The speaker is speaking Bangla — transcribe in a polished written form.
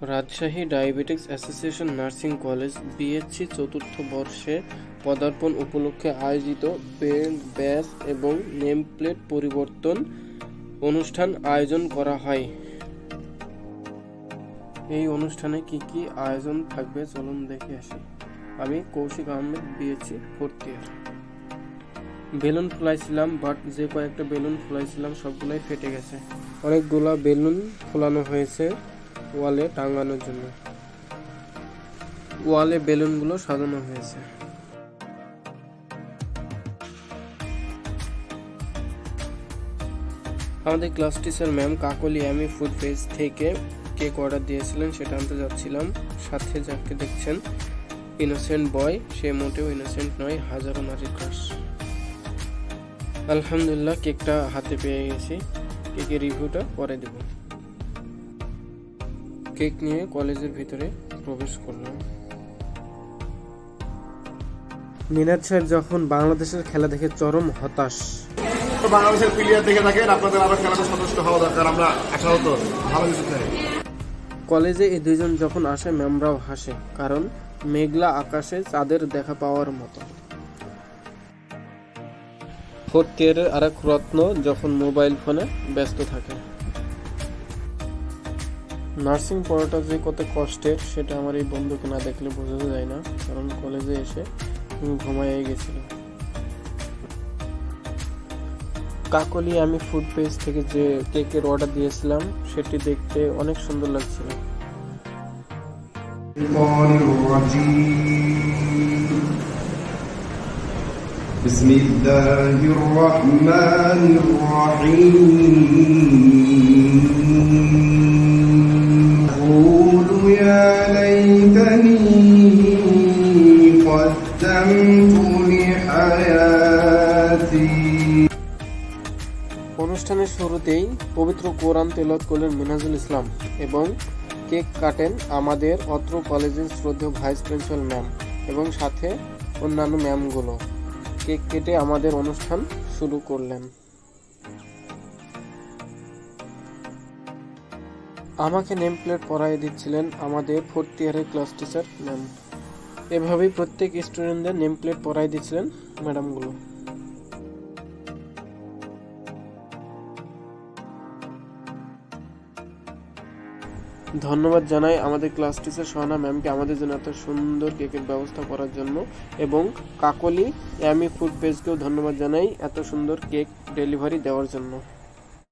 Rajshahi diabetics association nursing college BSc চতুর্থ বর্ষে পদার্পণ উপলক্ষে আয়োজিত ব্যাচ এবং নেম প্লেট পরিবর্তন অনুষ্ঠান আয়োজন করা হয়। এই অনুষ্ঠানে কি কি আয়োজন থাকবে চলুন দেখে আসি। আমি Koushik Ahmed, BSc fourth year. Balloon ফুলাইছিলাম, বাট যে কয়েকটা বেলুন ফুলাইছিলাম সবগুলাই ফেটে গেছে। অনেকগুলা বেলুন ফোলানো হয়েছে ওয়ালে টাঙানোর জন্য। ওয়ালে বেলুনগুলো সাজানো হয়েছে। আমাদের ক্লাস টিচার ম্যাম কাকলি আমি ফুড পেজ থেকে কেক অর্ডার দিয়েছিলেন, সেটা আনতে যাচ্ছিলাম। সাথে যাকে দেখছেন ইনোসেন্ট বয়, সে মোটেও ইনোসেন্ট নয়, হাজারো নারীর ক্রাশ। আলহামদুলিল্লাহ কেকটা হাতে পেয়ে গেছি। কেকের রিভিউটা পরে দেব। কেক নিয়ে কলেজের ভিতরে প্রবেশ করলাম। মিনাজ সাহেব যখন বাংলাদেশের খেলা দেখে চরম হতাশ। বাংলাদেশের প্লেয়ার দেখে থাকেন, আপনাদের আরো খেলাটা সন্তুষ্ট হওয়া দরকার। আমরা আশাহত ভালো কিছু চাই। কলেজে এই দুইজন যখন আসে ম্যামরাও হাসে, কারণ মেঘলা আকাশে চাঁদের দেখা পাওয়ার মতো। ফোর্থ ইয়ারের আরেক রত্ন যখন মোবাইল ফোনে ব্যস্ত থাকে। নার্সিং পড়াটা যে কত কষ্টের সেটা আমার এই বন্ধুকে না দেখলে বোঝা যায় না, কারণ কলেজে এসে ঘুমাই গেছিল। কাকলি আমি ফুড পেজ থেকে যে কেকের অর্ডার দিয়েছিলাম সেটি দেখতে অনেক সুন্দর লাগছিল। বিসমিল্লাহির রহমানির রহিম আকুলু ইয়া লাইতানি কদ্দামতু লিহায়াতি। অনুষ্ঠানের শুরুতেই পবিত্র কোরআন তেলাওয়াত করলেন মিনহাজুল ইসলাম এবং কেক কাটেন আমাদের অত্র কলেজের শ্রদ্ধেয় ভাইস প্রিন্সিপাল ম্যাম এবং সাথে অন্যান্য ম্যামগুলো। কেক কেটে আমাদের অনুষ্ঠান শুরু করলেন। আমাকে নেম প্লেট পরাই দিচ্ছিলেন আমাদের ফোর্থ ইয়ারের ক্লাস টিচার ম্যাম। এভাবেই প্রত্যেক স্টুডেন্টদের নেম প্লেট পরাই দিচ্ছিলেন ম্যাডামগুলো। ধন্যবাদ জানাই আমাদের ক্লাস টিচার সোহানা ম্যামকে আমাদের জন্য এত সুন্দর কেকের ব্যবস্থা করার জন্য, এবং কাকলি আমি ফুড পেজকেও ধন্যবাদ জানাই এত সুন্দর কেক ডেলিভারি দেওয়ার জন্য।